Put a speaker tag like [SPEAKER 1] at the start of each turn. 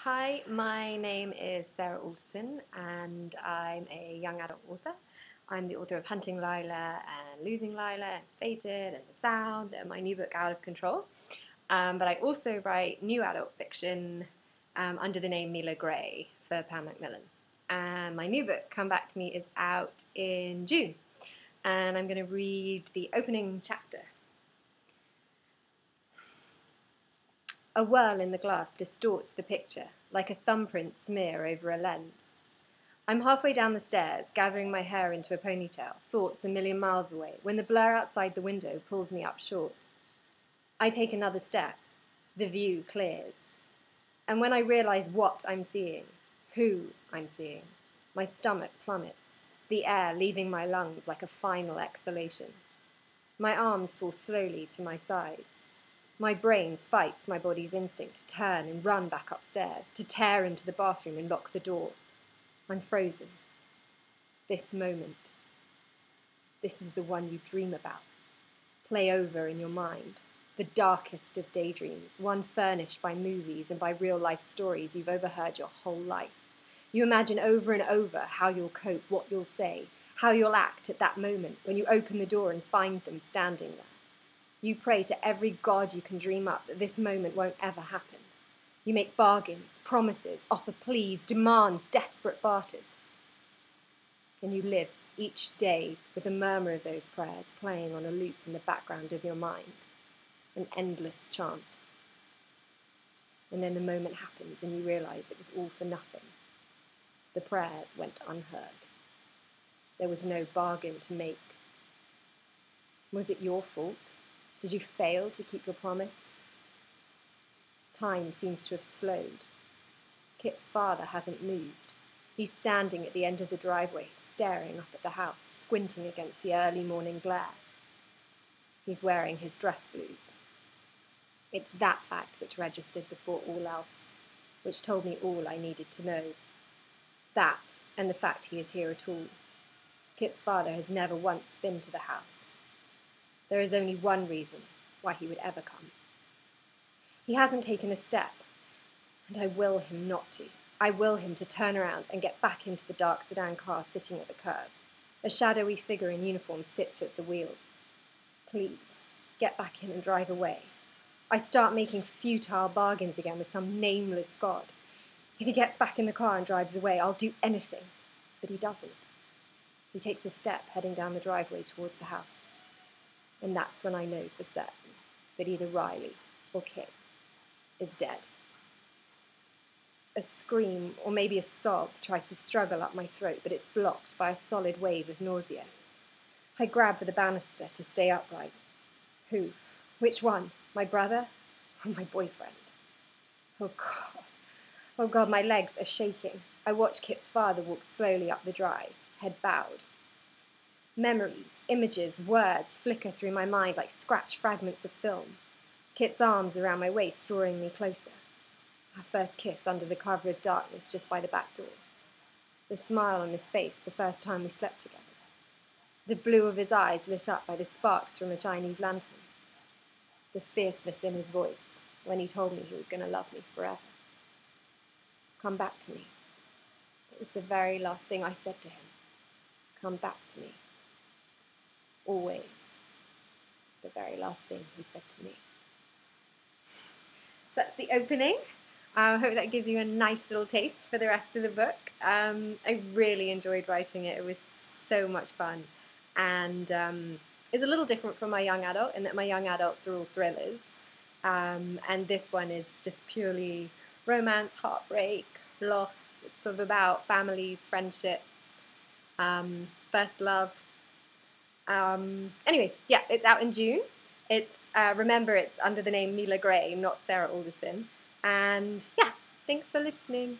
[SPEAKER 1] Hi, my name is Sarah Alderson and I'm a young adult author. I'm the author of Hunting Lila and Losing Lila and Fated and The Sound and my new book Out of Control. But I also write new adult fiction under the name Mila Gray for Pan Macmillan. And my new book, Come Back to Me, is out in June. And I'm going to read the opening chapter. A whirl in the glass distorts the picture, like a thumbprint smear over a lens. I'm halfway down the stairs, gathering my hair into a ponytail, thoughts a million miles away, when the blur outside the window pulls me up short. I take another step. The view clears. And when I realize what I'm seeing, who I'm seeing, my stomach plummets, the air leaving my lungs like a final exhalation. My arms fall slowly to my sides. My brain fights my body's instinct to turn and run back upstairs, to tear into the bathroom and lock the door. I'm frozen. This moment. This is the one you dream about. Play over in your mind. The darkest of daydreams, one furnished by movies and by real-life stories you've overheard your whole life. You imagine over and over how you'll cope, what you'll say, how you'll act at that moment when you open the door and find them standing there. You pray to every god you can dream up that this moment won't ever happen. You make bargains, promises, offer pleas, demands, desperate barters. And you live each day with a murmur of those prayers playing on a loop in the background of your mind, an endless chant. And then the moment happens and you realize it was all for nothing. The prayers went unheard. There was no bargain to make. Was it your fault? Did you fail to keep your promise? Time seems to have slowed. Kit's father hasn't moved. He's standing at the end of the driveway, staring up at the house, squinting against the early morning glare. He's wearing his dress blues. It's that fact which registered before all else, which told me all I needed to know. That, and the fact he is here at all. Kit's father has never once been to the house. There is only one reason why he would ever come. He hasn't taken a step, and I will him not to. I will him to turn around and get back into the dark sedan car sitting at the curb. A shadowy figure in uniform sits at the wheel. Please, get back in and drive away. I start making futile bargains again with some nameless god. If he gets back in the car and drives away, I'll do anything. But he doesn't. He takes a step heading down the driveway towards the house. And that's when I know for certain that either Riley or Kit is dead. A scream, or maybe a sob, tries to struggle up my throat, but it's blocked by a solid wave of nausea. I grab for the banister to stay upright. Who? Which one? My brother or my boyfriend? Oh God. Oh God, my legs are shaking. I watch Kit's father walk slowly up the drive, head bowed. Memories, images, words flicker through my mind like scratched fragments of film. Kit's arms around my waist, drawing me closer. Our first kiss under the cover of darkness just by the back door. The smile on his face the first time we slept together. The blue of his eyes lit up by the sparks from a Chinese lantern. The fierceness in his voice when he told me he was going to love me forever. Come back to me. It was the very last thing I said to him. Come back to me. Always. The very last thing he said to me. So that's the opening. I hope that gives you a nice little taste for the rest of the book. I really enjoyed writing it. It was so much fun. And it's a little different from my young adult in that my young adults are all thrillers. And this one is just purely romance, heartbreak, loss. It's sort of about families, friendships, first love. Anyway, yeah, it's out in June. It's remember, it's under the name Mila Gray, not Sarah Alderson. And yeah, thanks for listening.